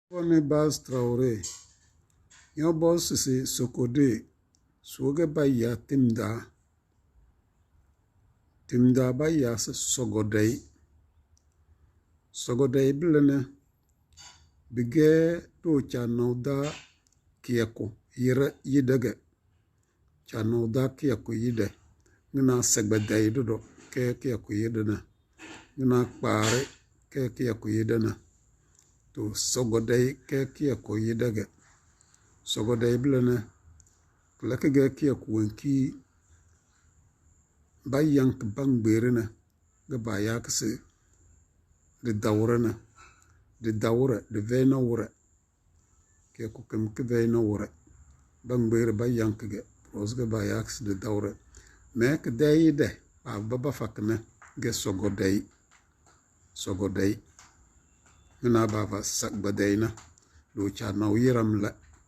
Bone Bas Traoré, yon boss c'est Sokode, Soge Baya Timda Baya Sogodei, Sogodei Blene, Bige to Chanauda Kieko, Yere Yidege, Chanauda Kieko Yide, Nina Segbedei Dodo, Kieko Yidena, Nina Pare, Kieko Yidena. To Sogodei Kieko Yidege, Sogodei Blene, Lekege Kieko Wenki, Bayank Bangberina, the Bayakse, the Daurena, the Daure, the Vena Wure, Kieko Vena Wure, Bangber Bayankage, Rosga Bayaks, the Daure, Make day de, Baba Fakne, get Sogodei. Mina baba sak badayna do cha naw yiram la